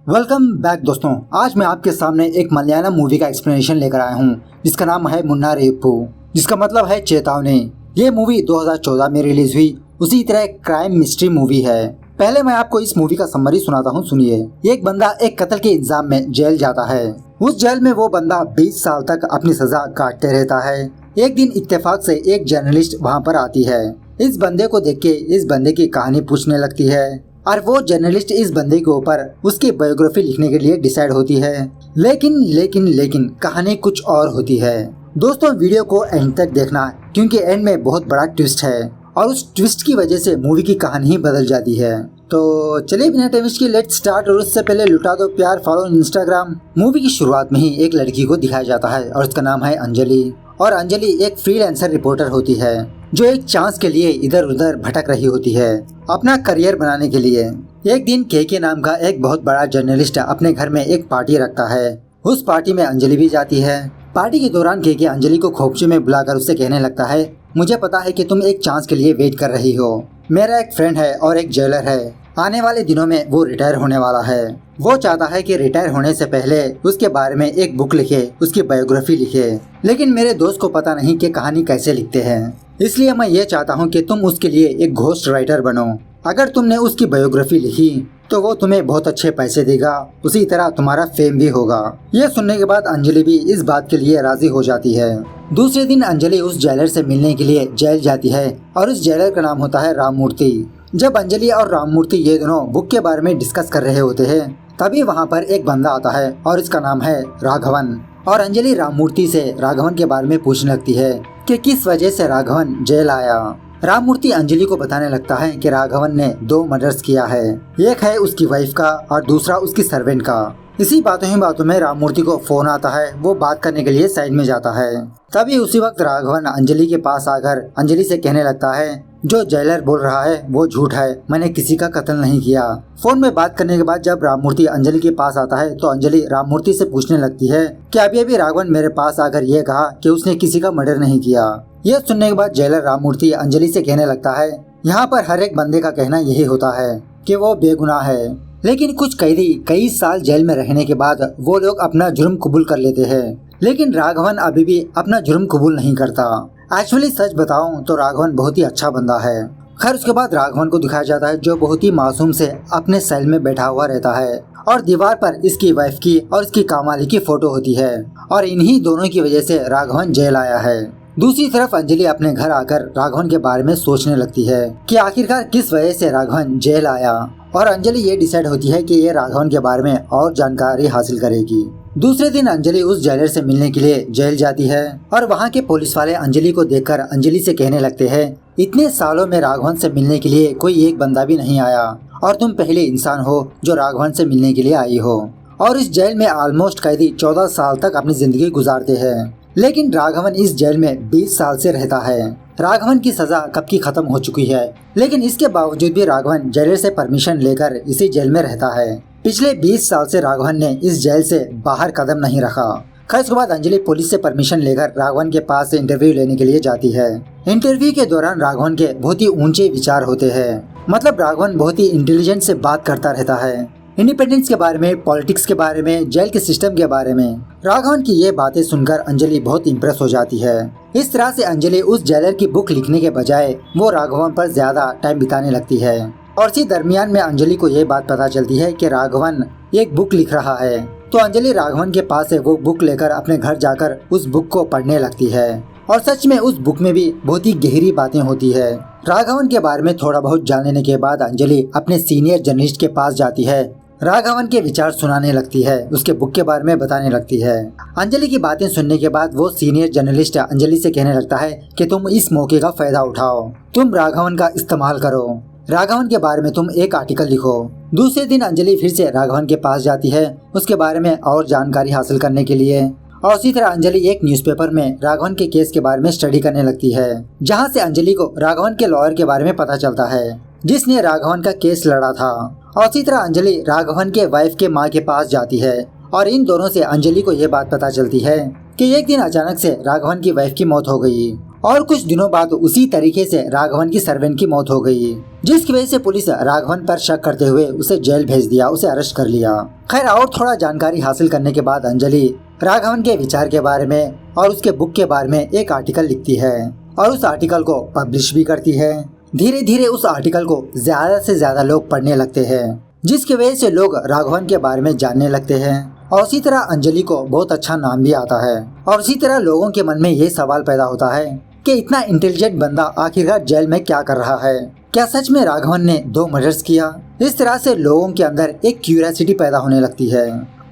Welcome back दोस्तों। आज मैं आपके सामने एक मलयालम मूवी का एक्सप्लेनेशन लेकर आया हूँ जिसका नाम है मुन्ना रेप्पू, जिसका मतलब है चेतावनी। ये मूवी 2014 में रिलीज हुई। उसी तरह क्राइम मिस्ट्री मूवी है। पहले मैं आपको इस मूवी का समरी सुनाता हूँ, सुनिए। एक बंदा एक कत्ल के इल्जाम में जेल जाता है। उस जेल में वो बंदा 20 साल तक अपनी सजा काटते रहता है। एक दिन इत्तेफाक से एक जर्नलिस्ट वहाँ पर आती है। इस बंदे को देख के इस बंदे की कहानी पूछने लगती है और वो जर्नलिस्ट इस बंदे के ऊपर उसकी बायोग्राफी लिखने के लिए डिसाइड होती है। लेकिन कहानी कुछ और होती है। दोस्तों, वीडियो को एंड तक देखना क्योंकि एंड में बहुत बड़ा ट्विस्ट है और उस ट्विस्ट की वजह से मूवी की कहानी ही बदल जाती है। तो चलिए बिना टाइम वेस्ट किए लेट्स स्टार्ट। और उससे पहले लुटा दो प्यार, फॉलो इंस्टाग्राम। मूवी की शुरुआत में ही एक लड़की को दिखाया जाता है और उसका नाम है अंजलि। और अंजलि एक फ्रीलांसर रिपोर्टर होती है जो एक चांस के लिए इधर उधर भटक रही होती है अपना करियर बनाने के लिए। एक दिन के नाम का एक बहुत बड़ा जर्नलिस्ट अपने घर में एक पार्टी रखता है। उस पार्टी में अंजलि भी जाती है। पार्टी के दौरान के अंजलि को खोपचे में बुलाकर उससे कहने लगता है, मुझे पता है कि तुम एक चांस के लिए वेट कर रही हो। मेरा एक फ्रेंड है और एक जेलर है। आने वाले दिनों में वो रिटायर होने वाला है। वो चाहता है कि रिटायर होने से पहले उसके बारे में एक बुक लिखे, उसकी बायोग्राफी लिखे। लेकिन मेरे दोस्त को पता नहीं कि कहानी कैसे लिखते हैं, इसलिए मैं ये चाहता हूँ कि तुम उसके लिए एक घोस्ट राइटर बनो। अगर तुमने उसकी बायोग्राफी लिखी तो वो तुम्हें बहुत अच्छे पैसे देगा, उसी तरह तुम्हारा फेम भी होगा। ये सुनने के बाद अंजलि भी इस बात के लिए राजी हो जाती है। दूसरे दिन अंजलि उस जेलर से मिलने के लिए जेल जाती है और उस जेलर का नाम होता है राममूर्ति। जब अंजलि और राममूर्ति ये दोनों बुक के बारे में डिस्कस कर रहे होते हैं तभी वहाँ पर एक बंदा आता है और इसका नाम है राघवन। और अंजलि राममूर्ति से राघवन के बारे में पूछने लगती है कि किस वजह से राघवन जेल आया। राममूर्ति अंजलि को बताने लगता है कि राघवन ने 2 मर्डर्स किया है। एक है उसकी वाइफ का और दूसरा उसकी सर्वेंट का। इसी बातों में राममूर्ति को फोन आता है। वो बात करने के लिए साइड में जाता है। तभी उसी वक्त राघवन अंजलि के पास आकर अंजलि से कहने लगता है, जो जेलर बोल रहा है वो झूठ है, मैंने किसी का कत्ल नहीं किया। फोन में बात करने के बाद जब राममूर्ति अंजलि के पास आता है तो अंजलि राममूर्ति से पूछने लगती है कि अभी राघवन मेरे पास आकर ये कहा कि उसने किसी का मर्डर नहीं किया। यह सुनने के बाद जेलर राममूर्ति अंजलि से कहने लगता है, यहाँ पर हर एक बंदे का कहना यही होता है कि वो बेगुनाह है। लेकिन कुछ कैदी कई साल जेल में रहने के बाद वो लोग अपना जुर्म कबूल कर लेते हैं, लेकिन राघवन अभी भी अपना जुर्म कबूल नहीं करता। एक्चुअली सच बताऊं तो राघवन बहुत ही अच्छा बंदा है। खैर उसके बाद राघवन को दिखाया जाता है जो बहुत ही मासूम से अपने सेल में बैठा हुआ रहता है और दीवार पर इसकी वाइफ की और इसकी कामवाली की फोटो होती है और इन्हीं दोनों की वजह से राघवन जेल आया है। दूसरी तरफ अंजलि अपने घर आकर राघवन के बारे में सोचने लगती है कि आखिरकार किस वजह से राघवन जेल आया और अंजलि ये डिसाइड होती है कि ये राघवन के बारे में और जानकारी हासिल करेगी। दूसरे दिन अंजलि उस जेलर से मिलने के लिए जेल जाती है और वहाँ के पुलिस वाले अंजलि को देखकर अंजलि से कहने लगते हैं, इतने सालों में राघवन से मिलने के लिए कोई एक बंदा भी नहीं आया और तुम पहले इंसान हो जो राघवन से मिलने के लिए आई हो। और इस जेल में ऑलमोस्ट कैदी 14 साल तक अपनी जिंदगी गुजारते हैं, लेकिन राघवन इस जेल में 20 साल से रहता है। राघवन की सजा कब की खत्म हो चुकी है, लेकिन इसके बावजूद भी राघवन जेलर से परमिशन लेकर इसी जेल में रहता है। पिछले 20 साल से राघवन ने इस जेल से बाहर कदम नहीं रखा। खैर उसके बाद अंजलि पुलिस से परमिशन लेकर राघवन के पास इंटरव्यू लेने के लिए जाती है। इंटरव्यू के दौरान राघवन के बहुत ही ऊंचे विचार होते हैं। मतलब राघवन बहुत ही इंटेलिजेंट से बात करता रहता है, इंडिपेंडेंस के बारे में, पॉलिटिक्स के बारे में, जेल के सिस्टम के बारे में। राघवन की ये बातें सुनकर अंजलि बहुत इम्प्रेस हो जाती है। इस तरह से अंजलि उस जेलर की बुक लिखने के बजाय वो राघवन पर ज्यादा टाइम बिताने लगती है। और इसी दरमियान में अंजलि को ये बात पता चलती है कि राघवन एक बुक लिख रहा है। तो अंजलि राघवन के पास से वो बुक लेकर अपने घर जाकर उस बुक को पढ़ने लगती है और सच में उस बुक में भी बहुत ही गहरी बातें होती है। राघवन के बारे में थोड़ा बहुत जान लेने के बाद अंजलि अपने सीनियर जर्नलिस्ट के पास जाती है, राघवन के विचार सुनाने लगती है, उसके बुक के बारे में बताने लगती है। अंजलि की बातें सुनने के बाद वो सीनियर जर्नलिस्ट अंजलि से कहने लगता है कि तुम इस मौके का फायदा उठाओ, तुम राघवन का इस्तेमाल करो, राघवन के बारे में तुम एक आर्टिकल लिखो। दूसरे दिन अंजलि फिर से राघवन के पास जाती है उसके बारे में और जानकारी हासिल करने के लिए। और उसी तरह अंजलि एक न्यूज़पेपर में राघवन के केस के बारे में स्टडी करने लगती है, जहाँ से अंजलि को राघवन के लॉयर के बारे में पता चलता है जिसने राघवन का केस लड़ा था। और इसी तरह अंजलि राघवन के वाइफ के माँ के पास जाती है और इन दोनों से अंजलि को ये बात पता चलती है कि एक दिन अचानक से राघवन की वाइफ की मौत हो गई और कुछ दिनों बाद उसी तरीके से राघवन की सर्वेंट की मौत हो गई, जिसकी वजह से पुलिस राघवन पर शक करते हुए उसे जेल भेज दिया, उसे अरेस्ट कर लिया। खैर, और थोड़ा जानकारी हासिल करने के बाद अंजलि राघवन के विचार के बारे में और उसके बुक के बारे में एक आर्टिकल लिखती है और उस आर्टिकल को पब्लिश भी करती है। धीरे धीरे उस आर्टिकल को ज्यादा से ज्यादा लोग पढ़ने लगते हैं, जिसकी वजह से लोग राघवन के बारे में जानने लगते हैं और उसी तरह अंजलि को बहुत अच्छा नाम भी आता है। और उसी तरह लोगों के मन में ये सवाल पैदा होता है कि इतना इंटेलिजेंट बंदा आखिरकार जेल में क्या कर रहा है, क्या सच में राघवन ने 2 मर्डर्स किया? इस तरह से लोगों के अंदर एक क्यूरियोसिटी पैदा होने लगती है।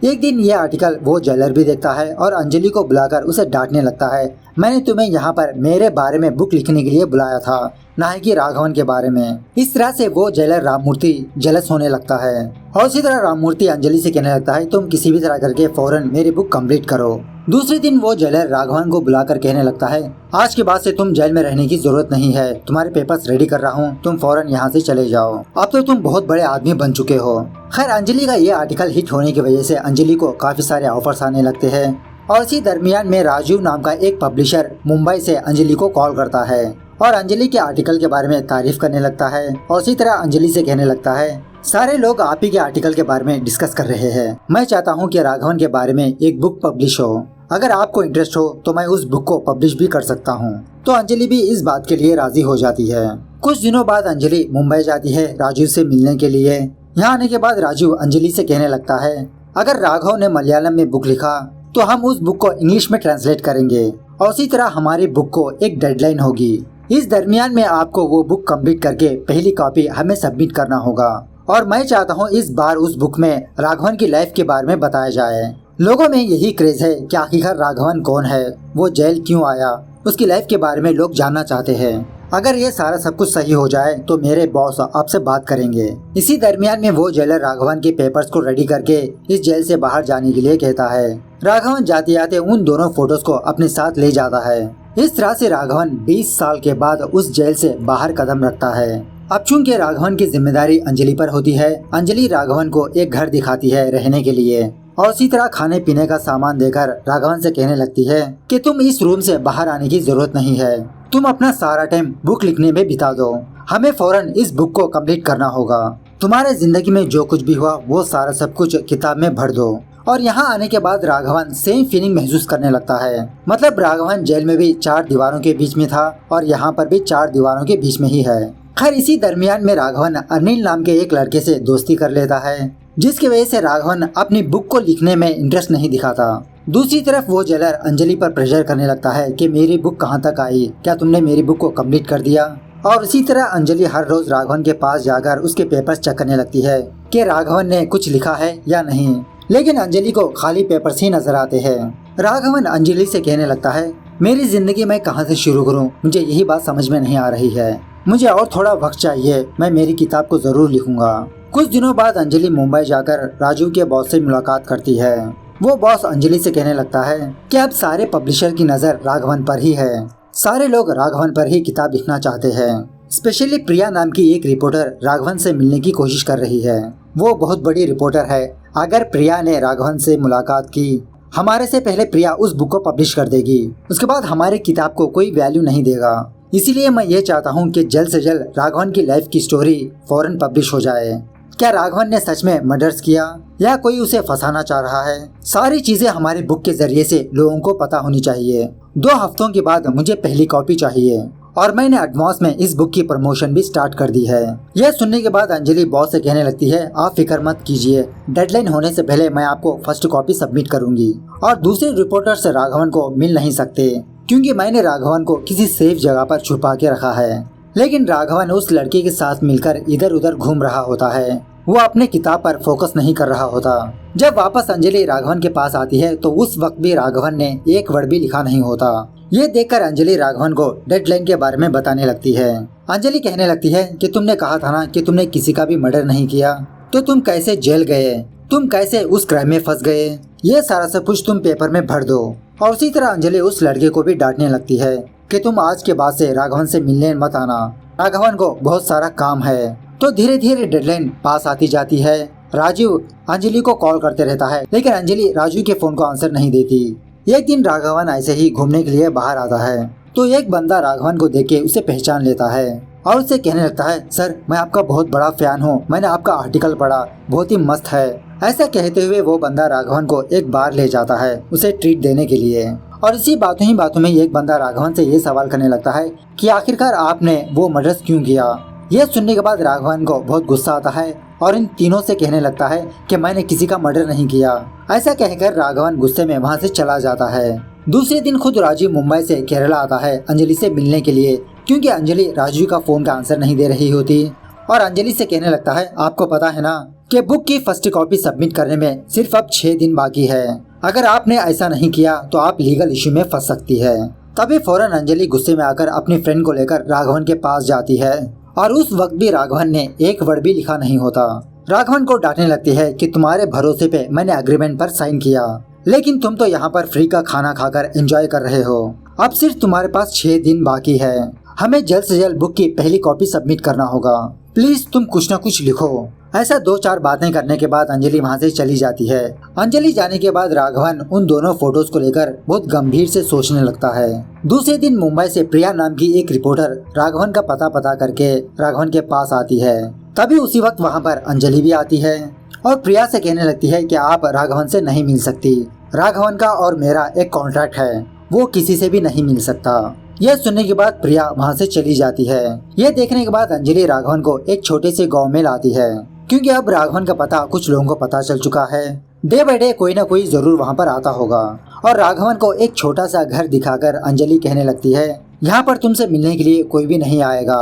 एक दिन ये आर्टिकल वो जेलर भी देखता है और अंजलि को बुलाकर उसे डांटने लगता है, मैंने तुम्हें यहाँ पर मेरे बारे में बुक लिखने के लिए बुलाया था, ना कि राघवन के बारे में। इस तरह से वो जेलर राममूर्ति जेलस होने लगता है और इसी तरह राममूर्ति अंजलि से कहने लगता है, तुम किसी भी तरह करके फौरन मेरी बुक कंप्लीट करो। दूसरे दिन वो जेलर राघवन को बुलाकर कहने लगता है, आज के बाद से तुम जेल में रहने की जरूरत नहीं है, तुम्हारे पेपर्स रेडी कर रहा हूँ, तुम फौरन यहाँ से चले जाओ, अब तो तुम बहुत बड़े आदमी बन चुके हो। खैर, अंजलि का ये आर्टिकल हिट होने की वजह से अंजलि को काफी सारे ऑफर्स आने लगते हैं और इसी दरमियान में राजीव नाम का एक पब्लिशर मुंबई से अंजलि को कॉल करता है और अंजलि के आर्टिकल के बारे में तारीफ करने लगता है और इसी तरह अंजलि से कहने लगता है, सारे लोग आप ही के आर्टिकल के बारे में डिस्कस कर रहे हैं, मैं चाहता हूँ कि राघवन के बारे में एक बुक पब्लिश हो, अगर आपको इंटरेस्ट हो तो मैं उस बुक को पब्लिश भी कर सकता हूँ। तो अंजलि भी इस बात के लिए राजी हो जाती है। कुछ दिनों बाद अंजलि मुंबई जाती है राजीव से मिलने के लिए। यहाँ आने के बाद राजीव अंजलि से कहने लगता है, अगर राघव ने मलयालम में बुक लिखा तो हम उस बुक को इंग्लिश में ट्रांसलेट करेंगे और उसी तरह हमारी बुक को एक डेडलाइन होगी। इस दरमियान में आपको वो बुक कंप्लीट करके पहली कॉपी हमें सबमिट करना होगा और मैं चाहता हूँ इस बार उस बुक में राघवन की लाइफ के बारे में बताया जाए। लोगों में यही क्रेज है कि आखिरकार राघवन कौन है, वो जेल क्यों आया, उसकी लाइफ के बारे में लोग जानना चाहते हैं। अगर ये सारा सब कुछ सही हो जाए तो मेरे बॉस आपसे बात करेंगे। इसी दरमियान में वो जेलर राघवन के पेपर्स को रेडी करके इस जेल से बाहर जाने के लिए कहता है। राघवन जाते जाते उन दोनों फोटोज को अपने साथ ले जाता है। इस तरह से राघवन 20 साल के बाद उस जेल से बाहर कदम रखता है। अब चूंकि राघवन की जिम्मेदारी अंजलि पर होती है, अंजलि राघवन को एक घर दिखाती है रहने के लिए और इसी तरह खाने पीने का सामान देकर राघवन से कहने लगती है कि तुम इस रूम से बाहर आने की जरूरत नहीं है, तुम अपना सारा टाइम बुक लिखने में बिता दो, हमें फौरन इस बुक को कंप्लीट करना होगा। तुम्हारे जिंदगी में जो कुछ भी हुआ वो सारा सब कुछ किताब में भर दो। और यहाँ आने के बाद राघवन सेम फीलिंग महसूस करने लगता है। मतलब राघवन जेल में भी 4 दीवारों के बीच में था और यहाँ पर भी 4 दीवारों के बीच में ही है। खैर, इसी दरमियान में राघवन अनिल नाम के एक लड़के से दोस्ती कर लेता है, जिसकी वजह से राघवन अपनी बुक को लिखने में इंटरेस्ट नहीं दिखाता। दूसरी तरफ वो जेलर अंजलि पर प्रेशर करने लगता है कि मेरी बुक कहाँ तक आई, क्या तुमने मेरी बुक को कंप्लीट कर दिया। और इसी तरह अंजलि हर रोज राघवन के पास जाकर उसके पेपर्स चेक करने लगती है कि राघवन ने कुछ लिखा है या नहीं, लेकिन अंजलि को खाली पेपर्स ही नजर आते हैं। राघवन अंजलि से कहने लगता है, मेरी जिंदगी मैं कहाँ से शुरू करूँ, मुझे यही बात समझ में नहीं आ रही है, मुझे और थोड़ा वक्त चाहिए, मैं मेरी किताब को जरूर लिखूंगा। कुछ दिनों बाद अंजलि मुंबई जाकर राजू के बॉस से मुलाकात करती है। वो बॉस अंजलि से कहने लगता है कि अब सारे पब्लिशर की नजर राघवन पर ही है, सारे लोग राघवन पर ही किताब लिखना चाहते हैं। स्पेशली प्रिया नाम की एक रिपोर्टर राघवन से मिलने की कोशिश कर रही है। वो बहुत बड़ी रिपोर्टर है, अगर प्रिया ने राघवन से मुलाकात की, हमारे से पहले प्रिया उस बुक को पब्लिश कर देगी, उसके बाद हमारी किताब को कोई वैल्यू नहीं देगा। इसीलिए मैं ये चाहता हूँ कि जल्द से जल्द राघवन की लाइफ की स्टोरी फौरन पब्लिश हो जाए। क्या राघवन ने सच में मर्डर्स किया या कोई उसे फंसाना चाह रहा है, सारी चीजें हमारी बुक के जरिए से लोगों को पता होनी चाहिए। 2 हफ्तों के बाद मुझे पहली कॉपी चाहिए और मैंने एडवांस में इस बुक की प्रमोशन भी स्टार्ट कर दी है। यह सुनने के बाद अंजलि बॉस से कहने लगती है, आप फिक्र मत कीजिए, डेडलाइन होने से पहले मैं आपको फर्स्ट कॉपी सबमिट करूंगी और दूसरे रिपोर्टर से राघवन को मिल नहीं सकते क्योंकि मैंने राघवन को किसी सेफ जगह पर छुपा के रखा है। लेकिन राघवन उस लड़के के साथ मिलकर इधर उधर घूम रहा होता है, वो अपने किताब पर फोकस नहीं कर रहा होता। जब वापस अंजलि राघवन के पास आती है तो उस वक्त भी राघवन ने एक वर्ड भी लिखा नहीं होता। ये देखकर अंजलि राघवन को डेडलाइन के बारे में बताने लगती है। अंजलि कहने लगती है कि तुमने कहा था ना कि तुमने किसी का भी मर्डर नहीं किया, तो तुम कैसे जेल गए, तुम कैसे उस क्राइम में फंस गए, ये सारा सब कुछ तुम पेपर में भर दो। और उसी तरह अंजलि उस लड़के को भी डांटने लगती है कि तुम आज के बाद से राघवन से मिलने मत आना, राघवन को बहुत सारा काम है। तो धीरे धीरे डेडलाइन पास आती जाती है। राजू अंजलि को कॉल करते रहता है, लेकिन अंजलि राजू के फोन को आंसर नहीं देती। एक दिन राघवन ऐसे ही घूमने के लिए बाहर आता है तो एक बंदा राघवन को देख के उसे पहचान लेता है और उसे कहने लगता है, सर मैं आपका बहुत बड़ा फैन हूँ, मैंने आपका आर्टिकल पढ़ा, बहुत ही मस्त है। ऐसा कहते हुए वो बंदा राघवन को एक बार ले जाता है उसे ट्रीट देने के लिए। और इसी बातों ही बातों में एक बंदा राघवन से ये सवाल करने लगता है कि आखिरकार आपने वो मर्डर क्यों किया। यह सुनने के बाद राघवन को बहुत गुस्सा आता है और इन तीनों से कहने लगता है कि मैंने किसी का मर्डर नहीं किया। ऐसा कहकर राघवन गुस्से में वहाँ से चला जाता है। दूसरे दिन खुद राजीव मुंबई से केरला आता है अंजलि से मिलने के लिए, क्योंकि अंजलि राजीव का फोन का आंसर नहीं दे रही होती। और अंजलि से कहने लगता है, आपको पता है ना कि बुक की फर्स्ट कॉपी सबमिट करने में सिर्फ अब 6 दिन बाकी है। अगर आपने ऐसा नहीं किया तो आप लीगल इश्यू में फंस सकती है। तभी फौरन अंजलि गुस्से में आकर अपनी फ्रेंड को लेकर राघवन के पास जाती है और उस वक्त भी राघवन ने एक वर्ड भी लिखा नहीं होता। राघवन को डांटने लगती है कि तुम्हारे भरोसे पे मैंने एग्रीमेंट पर साइन किया, लेकिन तुम तो यहाँ पर फ्री का खाना खाकर एंजॉय कर रहे हो। अब सिर्फ तुम्हारे पास 6 दिन बाकी है, हमें जल्द से जल्द बुक की पहली कॉपी सबमिट करना होगा, प्लीज तुम कुछ न कुछ लिखो। ऐसा 2-4 बातें करने के बाद अंजलि वहाँ से चली जाती है। अंजलि जाने के बाद राघवन उन दोनों फोटोज को लेकर बहुत गंभीर से सोचने लगता है। दूसरे दिन मुंबई से प्रिया नाम की एक रिपोर्टर राघवन का पता करके राघवन के पास आती है। तभी उसी वक्त वहाँ पर अंजलि भी आती है और प्रिया से कहने लगती है कि आप राघवन से नहीं मिल सकती, राघवन का और मेरा एक कॉन्ट्रैक्ट है, वो किसी से भी नहीं मिल सकता। यह सुनने के बाद प्रिया वहाँ से चली जाती है। यह देखने के बाद अंजलि राघवन को एक छोटे से गांव में लाती है, क्योंकि अब राघवन का पता कुछ लोगों को पता चल चुका है। डे बाय डे कोई ना कोई जरूर वहाँ पर आता होगा। और राघवन को एक छोटा सा घर दिखाकर अंजलि कहने लगती है, यहाँ पर तुमसे मिलने के लिए कोई भी नहीं आएगा,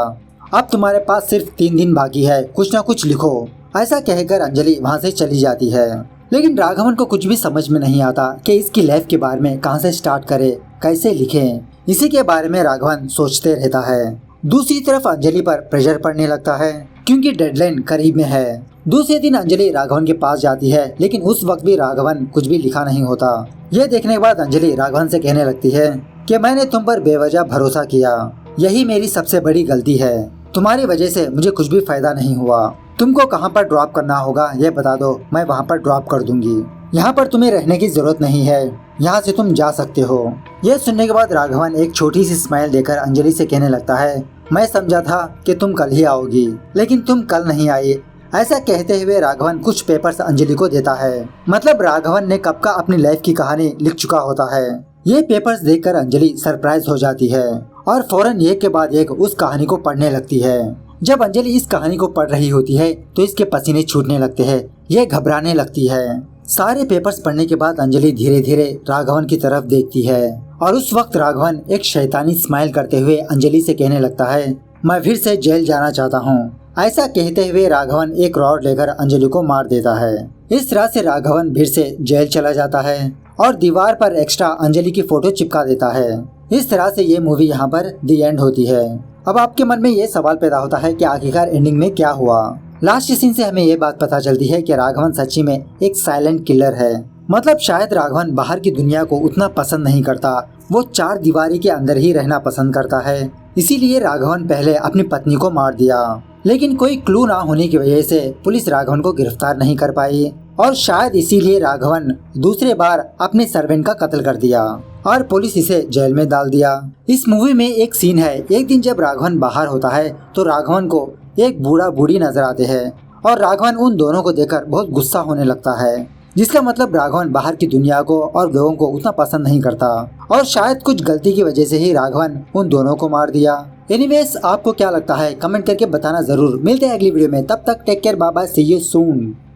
अब तुम्हारे पास सिर्फ 3 दिन बाकी है, कुछ ना कुछ लिखो। ऐसा कहकर अंजलि वहाँ से चली जाती है। लेकिन राघवन को कुछ भी समझ में नहीं आता कि इसकी लाइफ के बारे में कहाँ से स्टार्ट करे, कैसे लिखे। इसी के बारे में राघवन सोचते रहता है। दूसरी तरफ अंजलि पर प्रेशर पड़ने लगता है, क्योंकि डेडलाइन करीब में है। दूसरे दिन अंजलि राघवन के पास जाती है, लेकिन उस वक्त भी राघवन कुछ भी लिखा नहीं होता। यह देखने के बाद अंजलि राघवन से कहने लगती है कि मैंने तुम पर बेवजह भरोसा किया, यही मेरी सबसे बड़ी गलती है, तुम्हारी वजह से मुझे कुछ भी फायदा नहीं हुआ। तुमको कहाँ पर ड्रॉप करना होगा ये बता दो, मैं वहाँ पर ड्रॉप कर दूंगी, यहाँ पर तुम्हें रहने की जरूरत नहीं है, यहाँ से तुम जा सकते हो। यह सुनने के बाद राघवन एक छोटी सी स्माइल देकर अंजलि से कहने लगता है, मैं समझा था कि तुम कल ही आओगी, लेकिन तुम कल नहीं आई। ऐसा कहते हुए राघवन कुछ पेपर्स अंजलि को देता है। मतलब राघवन ने कब का अपनी लाइफ की कहानी लिख चुका होता है। ये पेपर्स देखकर अंजलि सरप्राइज हो जाती है और फौरन एक के बाद एक उस कहानी को पढ़ने लगती है। जब अंजलि इस कहानी को पढ़ रही होती है तो इसके पसीने छूटने लगते हैं, ये घबराने लगती है। सारे पेपर्स पढ़ने के बाद अंजलि धीरे धीरे राघवन की तरफ देखती है और उस वक्त राघवन एक शैतानी स्माइल करते हुए अंजलि से कहने लगता है, मैं फिर से जेल जाना चाहता हूँ। ऐसा कहते हुए राघवन एक रॉड लेकर अंजलि को मार देता है। इस तरह से राघवन फिर से जेल चला जाता है और दीवार पर एक्स्ट्रा अंजलि की फोटो चिपका देता है। इस तरह से ये मूवी यहाँ पर दी एंड होती है। अब आपके मन में ये सवाल पैदा होता है कि आखिरकार एंडिंग में क्या हुआ। लास्ट सीन से हमें ये बात पता चलती है कि राघवन सच्ची में एक साइलेंट किलर है। मतलब शायद राघवन बाहर की दुनिया को उतना पसंद नहीं करता, वो 4 दीवारी के अंदर ही रहना पसंद करता है। इसीलिए राघवन पहले अपनी पत्नी को मार दिया, लेकिन कोई क्लू ना होने की वजह से पुलिस राघवन को गिरफ्तार नहीं कर पाई और शायद इसीलिए राघवन दूसरे बार अपने सर्वेंट का कत्ल कर दिया और पुलिस इसे जेल में डाल दिया। इस मूवी में एक सीन है, एक दिन जब राघवन बाहर होता है तो राघवन को एक बूढ़ा बूढ़ी नजर आते हैं और राघवन उन दोनों को देखकर बहुत गुस्सा होने लगता है, जिसका मतलब राघवन बाहर की दुनिया को और लोगों को उतना पसंद नहीं करता और शायद कुछ गलती की वजह से ही राघवन उन दोनों को मार दिया। एनीवेज, आपको क्या लगता है कमेंट करके बताना जरूर। मिलते हैं अगली वीडियो में, तब तक take care, bye bye, see you soon.